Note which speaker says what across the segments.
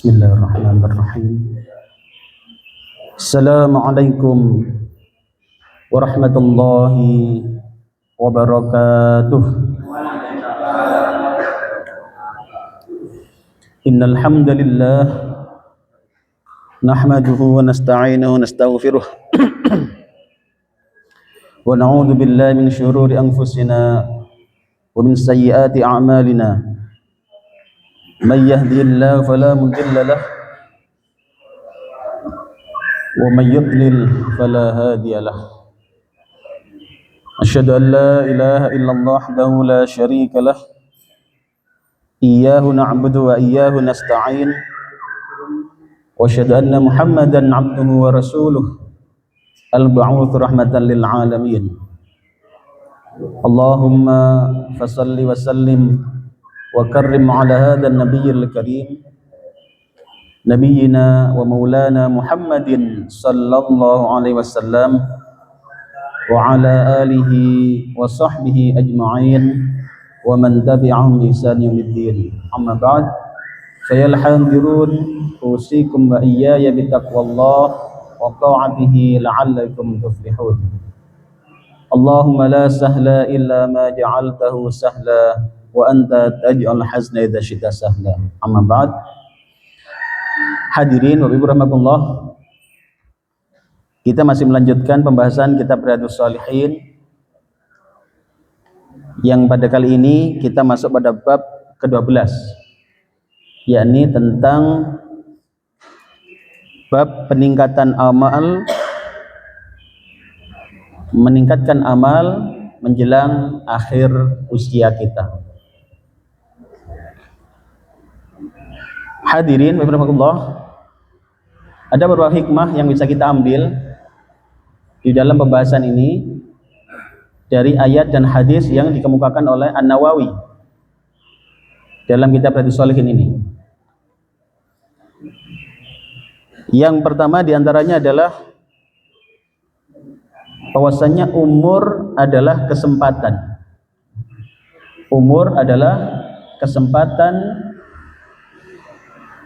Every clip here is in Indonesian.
Speaker 1: Bismillahirrahmanirrahim. Assalamualaikum warahmatullahi wabarakatuh. Innal hamdalillah nahmaduhu wa nasta'inuhu wa nastaghfiruh wa na'udzu billahi min syururi anfusina wa min sayyiati a'malina. Man yahdihillahu fala mudilla lahu wa man yudlil fala hadiya lahu. Asyhadu an la ilaha illallah wahdahu la syarika lah. Iyyahu na'budu wa iyyahu nasta'in. Wa asyhadu anna Muhammadan 'abduhu wa rasuluh al-ba'uts rahmatan lil alamin. Allahumma fashalli wa sallim wa karrim ala hadha an-nabiyyil karim nabiyyina wa maulana Muhammadin sallallahu alaihi wasallam wa ala alihi wa sahbihi ajma'in wa man tabi'ahum bi ihsan yaumiddin. Amma ba'd, fayal hadirun usikum wa iyaya bi taqwallah wa ta'atihi la'allakum tuflihun. Allahumma la sahla illa ma ja'altahu sahla wa anta taj'al hazna idza syi'ta sahla. Amma ba'd. Hadirin wa rahmatullah, kita masih melanjutkan pembahasan kitab Riyadhus Shalihin, yang pada kali ini kita masuk pada bab ke-12, yakni tentang bab peningkatan amal, meningkatkan amal menjelang akhir usia kita. Hadirin wa rahmatullah, ada beberapa hikmah yang bisa kita ambil di dalam pembahasan ini dari ayat dan hadis yang dikemukakan oleh An-Nawawi dalam kitab Riyadhus Shalihin ini. Yang pertama diantaranya adalah bahwasanya umur adalah kesempatan. Umur adalah kesempatan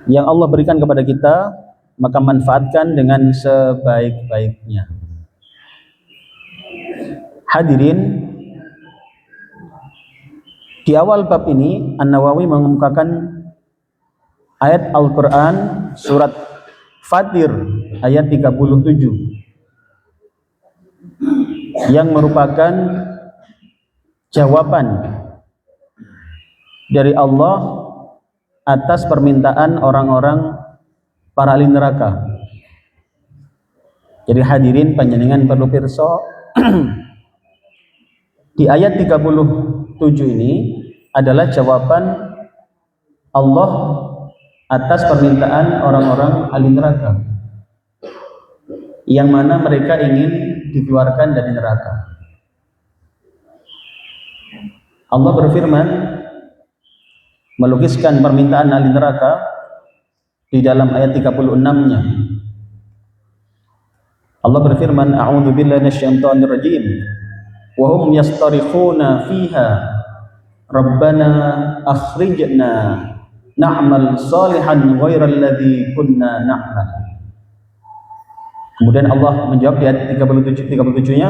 Speaker 1: yang Allah berikan kepada kita, maka manfaatkan dengan sebaik-baiknya. Hadirin, di awal bab ini An-Nawawi mengemukakan ayat Al-Quran surat Fatir ayat 37 yang merupakan jawaban dari Allah atas permintaan orang-orang para ahli neraka. Jadi hadirin panjenengan perlu pirsa di ayat 37 ini adalah jawaban Allah atas permintaan orang-orang ahli neraka, yang mana mereka ingin dikeluarkan dari neraka. Allah berfirman melukiskan permintaan ahli neraka di dalam ayat 36-nya. Allah berfirman, a'udzu billahi minasyaitonir rajim wa hum yastarikhuna fiha rabbana akhrijna na'mal salihan ghairal ladzi kunna na'mal. Kemudian Allah menjawab di ayat 37-nya,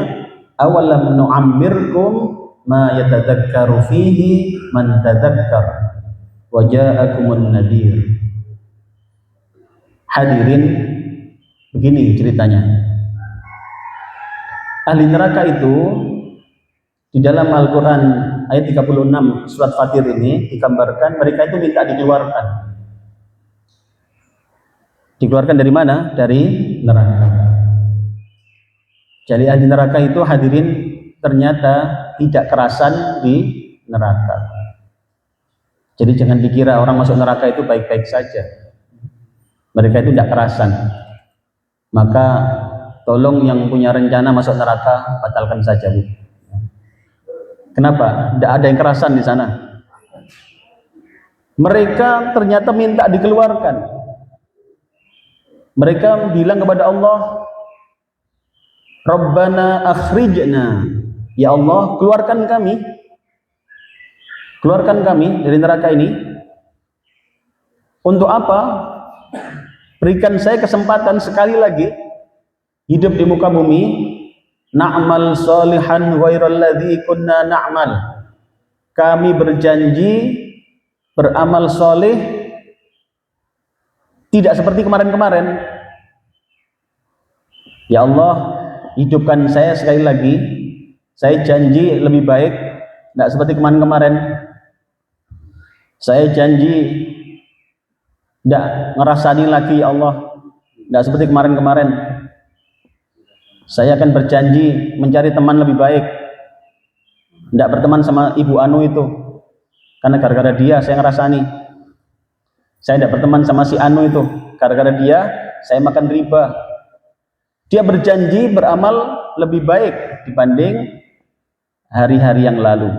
Speaker 1: awalam nu'ammirkum ma yatadzakkaru fihi man tadzakkar wa ja'akumun nadhir. Hadirin, begini ceritanya. Ahli neraka itu di dalam Al-Quran ayat 36 surat Fatir ini digambarkan mereka itu minta dikeluarkan. Dikeluarkan dari mana? Dari neraka. Jadi ahli neraka itu hadirin ternyata tidak kerasan di neraka. Jadi jangan dikira orang masuk neraka itu baik-baik saja. Mereka itu tidak kerasan. Maka tolong yang punya rencana masuk neraka batalkan saja, Bu. Kenapa? Tidak ada yang kerasan di sana. Mereka ternyata minta dikeluarkan. Mereka bilang kepada Allah, Rabbana akhrijna, ya Allah keluarkan kami. Keluarkan kami dari neraka ini. Untuk apa? berikan saya kesempatan sekali lagi hidup di muka bumi, na'mal sholihan ghairal ladzi kunna na'mal. Kami berjanji beramal soleh tidak seperti kemarin-kemarin. Ya Allah, hidupkan saya sekali lagi. Saya janji lebih baik, tidak seperti kemarin-kemarin. Saya janji tidak ngerasani lagi, ya Allah, tidak seperti kemarin-kemarin. Saya akan berjanji mencari teman lebih baik, tidak berteman sama Ibu Anu itu, karena gara-gara dia saya ngerasani. Saya tidak berteman sama si Anu itu, gara-gara dia saya makan riba. Dia berjanji beramal lebih baik dibanding hari-hari yang lalu,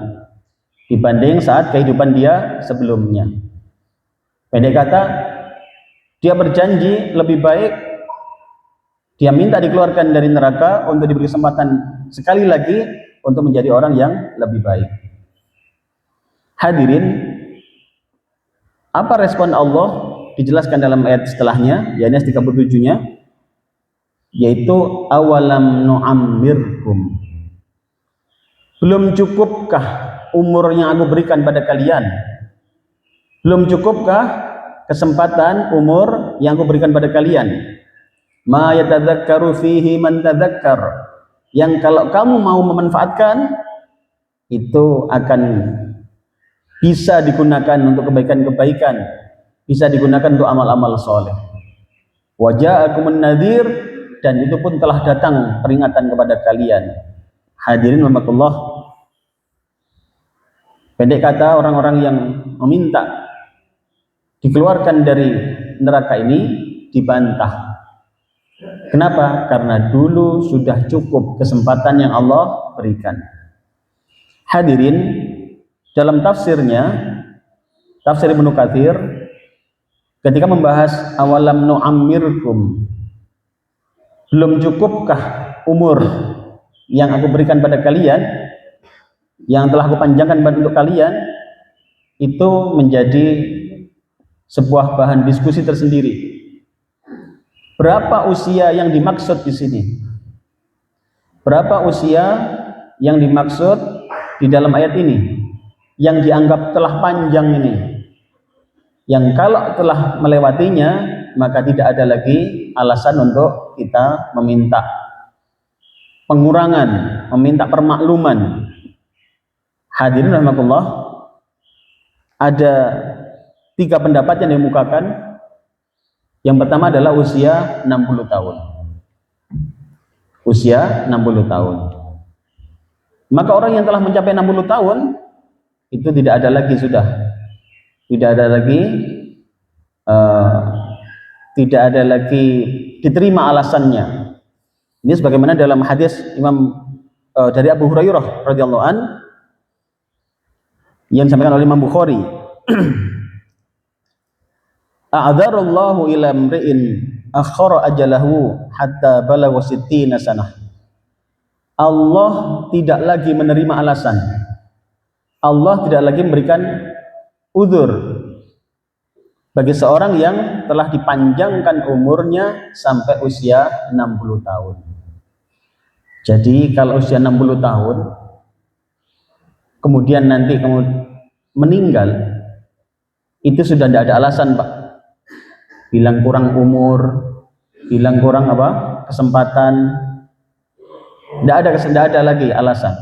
Speaker 1: dibanding saat kehidupan dia sebelumnya. Pendek kata, dia berjanji lebih baik. Dia minta dikeluarkan dari neraka untuk diberi kesempatan sekali lagi untuk menjadi orang yang lebih baik. Hadirin, apa respon Allah dijelaskan dalam ayat setelahnya, yakni 37-nya, yaitu awalam nu'ammirkum. Belum cukupkah umur yang aku berikan pada kalian? Belum cukupkah kesempatan umur yang aku berikan pada kalian? Ma yatadzakkaru fihi man tadzakkar, yang kalau kamu mau memanfaatkan itu akan bisa digunakan untuk kebaikan-kebaikan, bisa digunakan untuk amal-amal soleh. Wa ja'akumun nadhir, dan itu pun telah datang peringatan kepada kalian. Hadirin rahimakumullah, pendek kata, orang-orang yang meminta dikeluarkan dari neraka ini dibantah. Kenapa? Karena dulu sudah cukup kesempatan yang Allah berikan. Hadirin, dalam tafsirnya, tafsir Ibnu Katsir, ketika membahas awalam nu'ammirkum, belum cukupkah umur yang aku berikan pada kalian, yang telah aku panjangkan untuk kalian, itu menjadi sebuah bahan diskusi tersendiri. Berapa usia yang dimaksud di sini? Berapa usia yang dimaksud di dalam ayat ini? Yang dianggap telah panjang ini, yang kalau telah melewatinya maka tidak ada lagi alasan untuk kita meminta pengurangan, meminta permakluman. Hadirin rahimakumullah, ada 3 pendapat yang dimukakan. Yang pertama adalah usia 60 tahun. Usia 60 tahun. Maka orang yang telah mencapai 60 tahun itu tidak ada lagi sudah. Tidak ada lagi diterima alasannya. Ini sebagaimana dalam hadis dari Abu Hurairah radhiyallahu an yang disampaikan oleh Imam Bukhari. A'dzarallahu ila mri'in akhara ajalahu hatta balagha 60 sanah. Allah tidak lagi menerima alasan. Allah tidak lagi memberikan uzur bagi seorang yang telah dipanjangkan umurnya sampai usia 60 tahun. Jadi kalau usia 60 tahun kemudian nanti meninggal, itu sudah tidak ada alasan, Pak. Bilang kurang umur, bilang kurang kesempatan, tidak ada lagi alasan.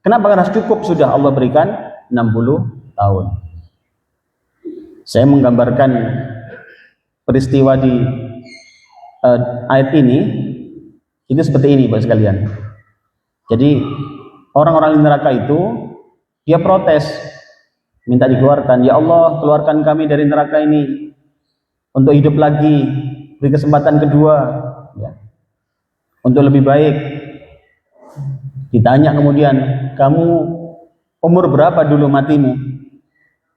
Speaker 1: Kenapa? Karena cukup sudah Allah berikan 60 tahun. Saya menggambarkan peristiwa di ayat ini itu seperti ini, Bapak sekalian. Jadi orang-orang di neraka itu dia protes, minta dikeluarkan. Ya Allah, keluarkan kami dari neraka ini untuk hidup lagi, beri kesempatan kedua, ya, untuk lebih baik. Ditanya kemudian, kamu umur berapa dulu matimu?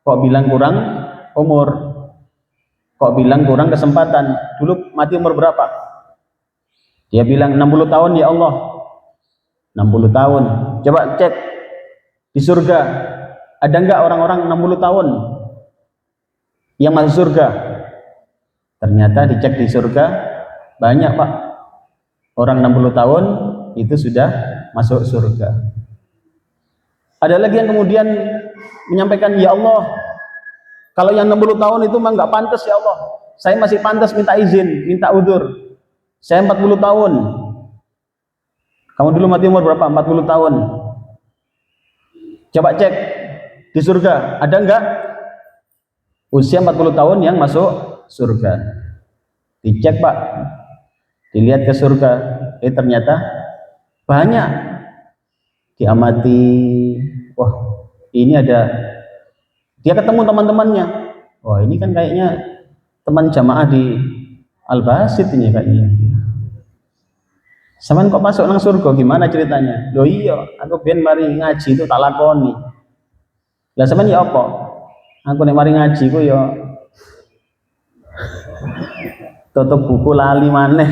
Speaker 1: Kok bilang kurang umur? Kok bilang kurang kesempatan? Dulu mati umur berapa? Dia bilang 60 tahun ya Allah. 60 tahun. Coba cek di surga, ada enggak orang-orang 60 tahun yang masuk surga? Ternyata dicek di surga banyak Pak. Orang 60 tahun itu sudah masuk surga. Ada lagi yang kemudian menyampaikan, ya Allah, kalau yang 60 tahun itu mah nggak pantas ya Allah. Saya masih pantas minta izin, minta udzur. Saya 40 tahun. Kamu dulu mati umur berapa? 40 tahun. Coba cek di surga, ada nggak usia 40 tahun yang masuk surga? Dicek Pak, dilihat ke surga, ternyata banyak. Diamati, wah ini ada, dia ketemu teman-temannya, wah ini kan kayaknya teman jamaah di Al-Basit ini kayaknya. Saman kok masuk nang surga, gimana ceritanya? Loh iya, aku ben mari ngaji itu tak lakoni. Lah saman ya apa? Aku nek mari ngaji ku ya tutup buku lali maneh.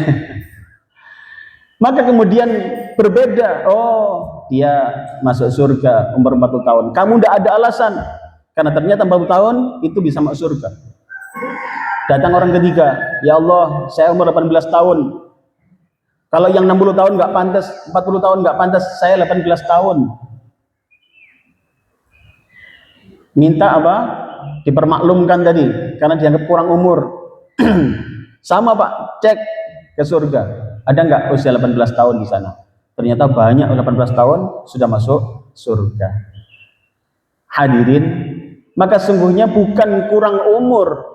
Speaker 1: Maka kemudian berbeda. Oh, dia masuk surga umur 40 tahun. Kamu tidak ada alasan. Karena ternyata 40 tahun itu bisa masuk surga. Datang orang ketiga, ya Allah, saya umur 18 tahun. Kalau yang 60 tahun nggak pantas, 40 tahun nggak pantas, saya 18 tahun. Minta apa? Dipermaklumkan tadi, karena dianggap kurang umur. Sama Pak, cek ke surga. Ada nggak usia 18 tahun di sana? Ternyata banyak 18 tahun sudah masuk surga. Hadirin, maka sungguhnya bukan kurang umur.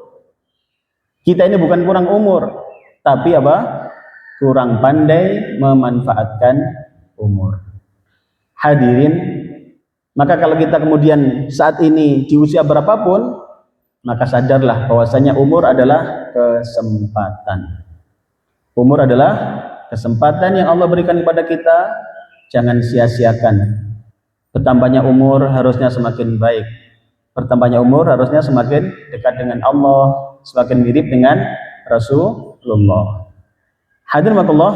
Speaker 1: Kita ini bukan kurang umur, tapi apa? Kurang pandai memanfaatkan umur. Hadirin, maka kalau kita kemudian saat ini di usia berapapun, maka sadarlah bahwasanya umur adalah kesempatan. Umur adalah kesempatan yang Allah berikan kepada kita, jangan sia-siakan. Bertambahnya umur harusnya semakin baik. Bertambahnya umur harusnya semakin dekat dengan Allah, semakin mirip dengan Rasulullah. Hadirin Allah,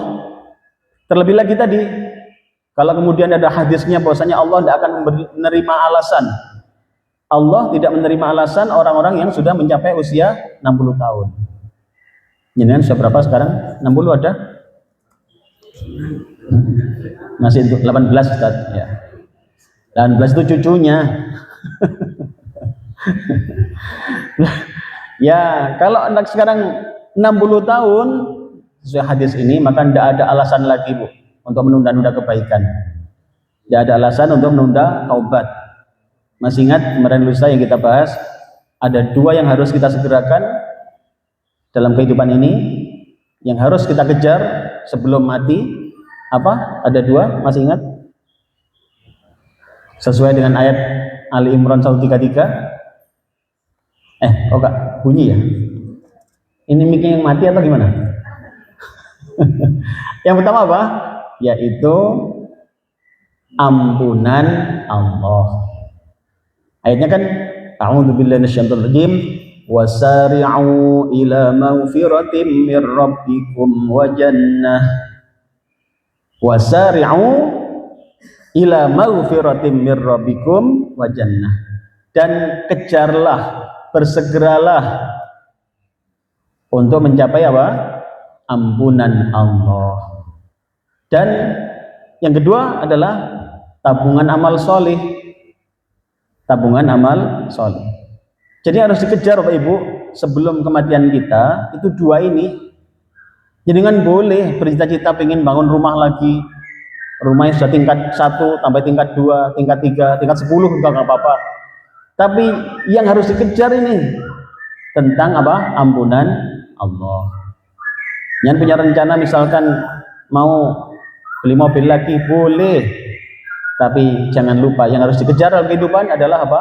Speaker 1: terlebih lagi tadi, kalau kemudian ada hadisnya bahwasanya Allah tidak akan menerima alasan. Allah tidak menerima alasan orang-orang yang sudah mencapai usia 60 tahun. Jenengan sudah berapa sekarang? 60 ada? Masih 18 Ustaz, ya. 18 itu cucunya. Ya, kalau anak sekarang 60 tahun sesuai hadis ini, maka tidak ada alasan lagi Bu untuk menunda-nunda kebaikan. Tidak ada alasan untuk menunda taubat. Masih ingat kemarin lusa yang kita bahas, ada dua yang harus kita segerakan dalam kehidupan ini, yang harus kita kejar sebelum mati. Apa? Ada dua, masih ingat? Sesuai dengan ayat Ali Imran 133. Kok gak bunyi ya? Ini mic-nya yang mati atau gimana? Yang pertama apa? Yaitu ampunan Allah. Ayatnya kan, a'udzubillahi minasyaitonir rajim, wasari'u ila maghfiratin mir rabbikum wa jannah. Wasari'u ila maghfiratin mir rabbikum wa jannah. Dan kejarlah, bersegeralah untuk mencapai apa? Ampunan Allah. Dan yang kedua adalah tabungan amal soleh. Tabungan amal soleh. Jadi harus dikejar Bapak Ibu sebelum kematian kita, itu dua ini. Jadi kan boleh bercita-cita pengen bangun rumah lagi, rumahnya sudah tingkat 1 tambah tingkat 2, tingkat 3, tingkat 10 juga nggak apa-apa. Tapi yang harus dikejar ini tentang apa? Ampunan Allah. Yang punya rencana misalkan mau beli mobil lagi, boleh, tapi jangan lupa yang harus dikejar dalam kehidupan adalah apa?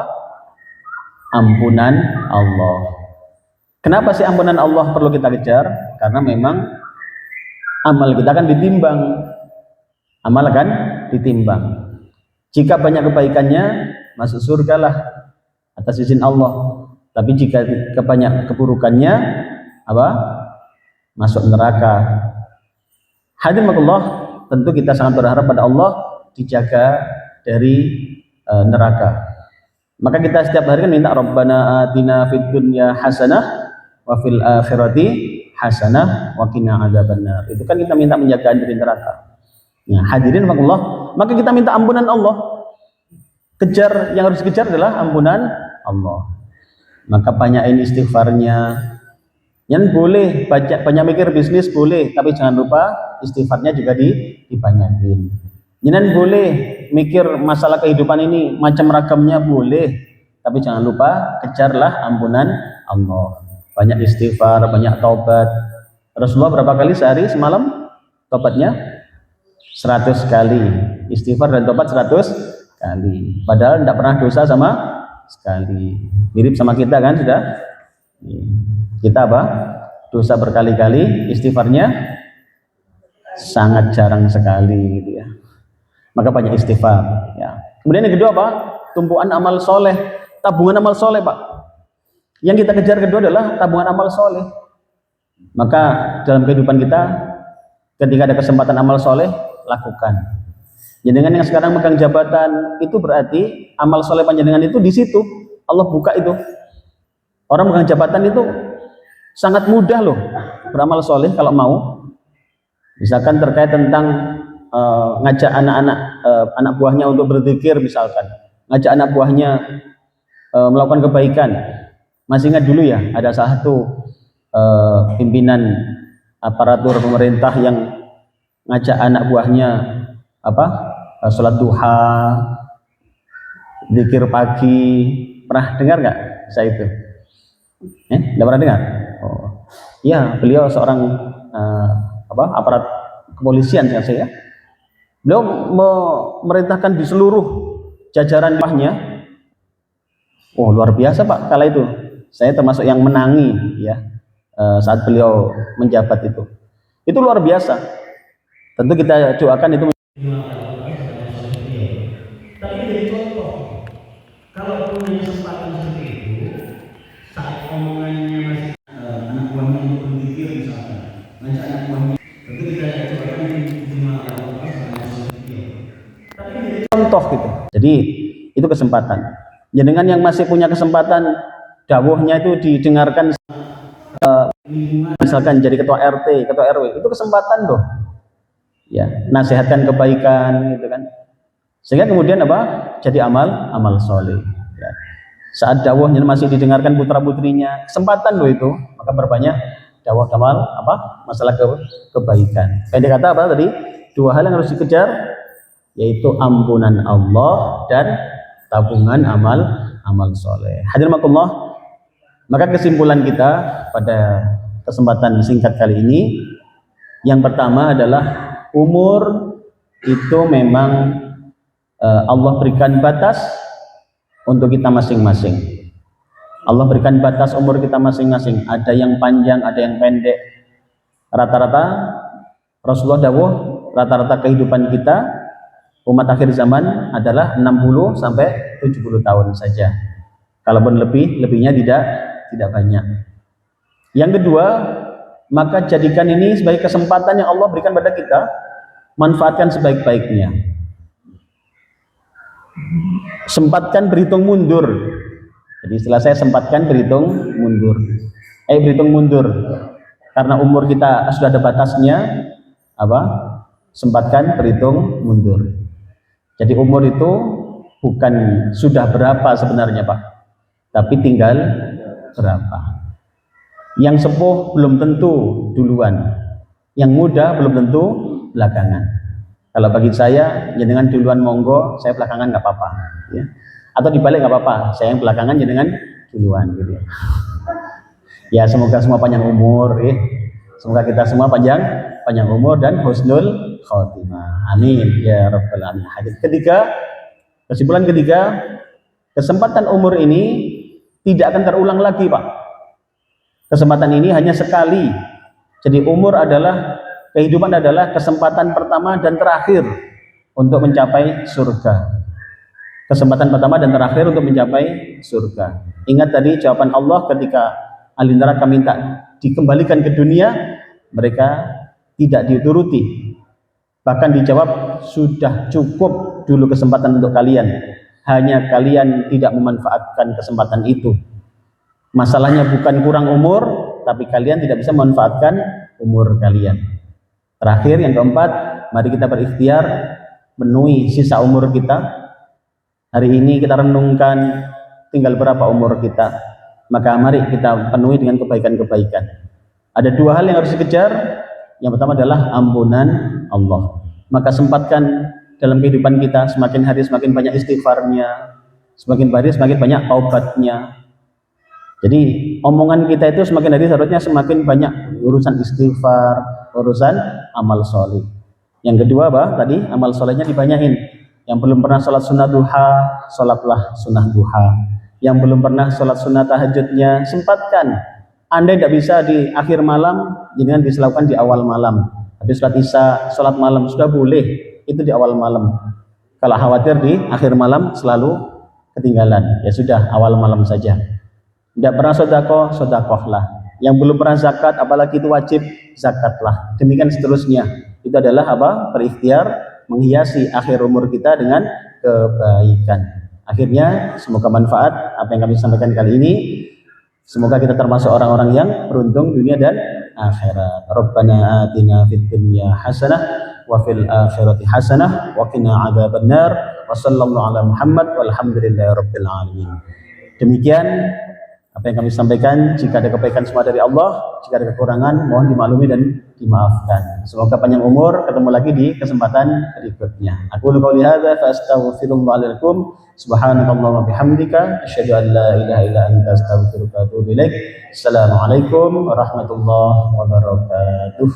Speaker 1: Ampunan Allah. Kenapa sih ampunan Allah perlu kita kejar? Karena memang amal kita akan ditimbang. Amal akan ditimbang. Jika banyak kebaikannya, masuk surga lah atas izin Allah. Tapi jika banyak keburukannya, apa? Masuk neraka. Hadirin Allah, tentu kita sangat berharap pada Allah dijaga dari neraka. Maka kita setiap hari kan minta Rabbana atina fid dunya hasanah wa fil akhirati hasanah wa qina adzabannar. Itu kan kita minta penjagaan dari neraka. Nah, hadirin Allah, maka kita minta ampunan Allah. Kejar, yang harus dikejar adalah ampunan Allah. Maka banyakin istighfarnya. Yang boleh banyak mikir bisnis boleh, tapi jangan lupa istighfarnya juga dibanyakin. Jangan boleh mikir masalah kehidupan ini macam ragamnya boleh, tapi jangan lupa kejarlah ampunan Allah. Banyak istighfar, banyak taubat. Rasulullah berapa kali sehari semalam taubatnya? 100 kali. Istighfar dan taubat 100 kali. Padahal tidak pernah dosa sama sekali. Mirip sama kita kan sudah. Kita apa? Dosa berkali-kali, istighfarnya sangat jarang sekali gitu ya. Maka banyak istighfar ya. Kemudian yang kedua apa? Tumpuan amal soleh, tabungan amal soleh Pak. Yang kita kejar kedua adalah tabungan amal soleh. Maka dalam kehidupan kita ketika ada kesempatan amal soleh, lakukan. Jenengan yang sekarang megang jabatan itu berarti amal soleh panjenengan itu di situ. Allah buka itu. Orang megang jabatan itu sangat mudah loh beramal soleh kalau mau. Misalkan terkait tentang ngajak anak buahnya untuk berzikir misalkan, ngajak anak buahnya melakukan kebaikan. Masih ingat dulu ya, ada salah satu pimpinan aparatur pemerintah yang ngajak anak buahnya sholat duha, zikir pagi. Pernah dengar nggak saya itu? Nggak pernah dengar? Oh, ya, beliau seorang aparat kepolisian saya. Beliau memerintahkan di seluruh jajaran buahnya. Oh, luar biasa Pak kala itu. Saya termasuk yang menangi ya saat beliau menjabat itu. Itu luar biasa. Tentu kita doakan itu. Tapi jadi contoh. Kalau punya kesempatan seperti itu, saat omongannya masih anak buahnya untuk berzikir misalkan, ngajak anak buahnya, tentu kita doakan tapi jadi contoh gitu. Jadi itu kesempatan. Jangan yang masih punya kesempatan dawuhnya itu didengarkan misalkan jadi ketua RT, ketua RW, itu kesempatan loh. Ya, nasihatkan kebaikan gitu kan. Sehingga kemudian jadi amal soleh ya. Saat dawuhnya masih didengarkan putra-putrinya, kesempatan loh itu. Maka berbanyak dawuh amal masalah kebaikan. Pendek kata tadi? Dua hal yang harus dikejar, yaitu ampunan Allah dan tabungan amal soleh. Hadirin makumullah. Maka kesimpulan kita pada kesempatan singkat kali ini, yang pertama adalah umur itu memang Allah berikan batas untuk kita masing-masing. Allah berikan batas umur kita masing-masing. Ada yang panjang, ada yang pendek. Rata-rata Rasulullah dawuh, rata-rata kehidupan kita umat akhir zaman adalah 60 sampai 70 tahun saja. Kalaupun lebihnya tidak banyak. Yang kedua, maka jadikan ini sebagai kesempatan yang Allah berikan pada kita, manfaatkan sebaik-baiknya. Sempatkan berhitung mundur. Jadi istilah saya sempatkan berhitung mundur. Karena umur kita sudah ada batasnya, sempatkan berhitung mundur. Jadi umur itu bukan sudah berapa sebenarnya Pak, tapi tinggal berapa. Yang sepuh belum tentu duluan, yang muda belum tentu belakangan. Kalau bagi saya, jenengan duluan monggo, saya belakangan nggak apa-apa. Ya. Atau dibalik nggak apa-apa, saya yang belakangan jenengan duluan. Gitu ya. Ya semoga semua panjang umur, semoga kita semua panjang umur dan husnul khotimah. Amin ya rabbal alamin. Kesimpulan ketiga, kesempatan umur ini tidak akan terulang lagi Pak. Kesempatan ini hanya sekali. Jadi kehidupan adalah kesempatan pertama dan terakhir untuk mencapai surga. Kesempatan pertama dan terakhir untuk mencapai surga. Ingat tadi jawaban Allah ketika ahli neraka minta dikembalikan ke dunia, mereka tidak dituruti. Bahkan dijawab, sudah cukup dulu kesempatan untuk kalian. Hanya kalian tidak memanfaatkan kesempatan itu. Masalahnya bukan kurang umur, tapi kalian tidak bisa memanfaatkan umur kalian. Terakhir, yang keempat, mari kita berikhtiar penuhi sisa umur kita. Hari ini kita renungkan tinggal berapa umur kita, maka mari kita penuhi dengan kebaikan-kebaikan. Ada dua hal yang harus dikejar. Yang pertama adalah ampunan Allah. Maka sempatkan dalam kehidupan kita, semakin hari semakin banyak istighfarnya, semakin hari semakin banyak taubatnya. Jadi omongan kita itu semakin hari seharusnya semakin banyak urusan istighfar, urusan amal soleh. Yang kedua apa? Tadi amal solehnya dibanyain. Yang belum pernah sholat sunnah duha, sholatlah sunnah duha. Yang belum pernah sholat sunnah tahajudnya, sempatkan. Andai tidak bisa di akhir malam, jangan dilakukan di awal malam. Habis sholat isya, sholat malam sudah boleh, itu di awal malam. Kalau khawatir di akhir malam selalu ketinggalan, ya sudah awal malam saja. Tidak pernah sedekah, sedekahlah. Yang belum pernah zakat, apalagi itu wajib, zakatlah. Demikian seterusnya. Itu adalah apa? Berikhtiar menghiasi akhir umur kita dengan kebaikan. Akhirnya semoga manfaat apa yang kami sampaikan kali ini. Semoga kita termasuk orang-orang yang beruntung dunia dan akhirat. Rabbana atina fid dunya hasanah wa fil akhirati hasanah wa qina adzabannar. Wa sallallahu ala Muhammad walhamdulillahi rabbil alamin. Demikian apa yang kami sampaikan. Jika ada kebaikan semua dari Allah, jika ada kekurangan mohon dimaklumi dan dimaafkan. Semoga panjang umur, ketemu lagi di kesempatan berikutnya. Aku qouli hadza fa astaghfirullah lakum. Subhanakallahumma bihamdika asyhadu an la ilaha illa anta astaghfiruka wa atubu ilaik. Assalamualaikum warahmatullahi wabarakatuh.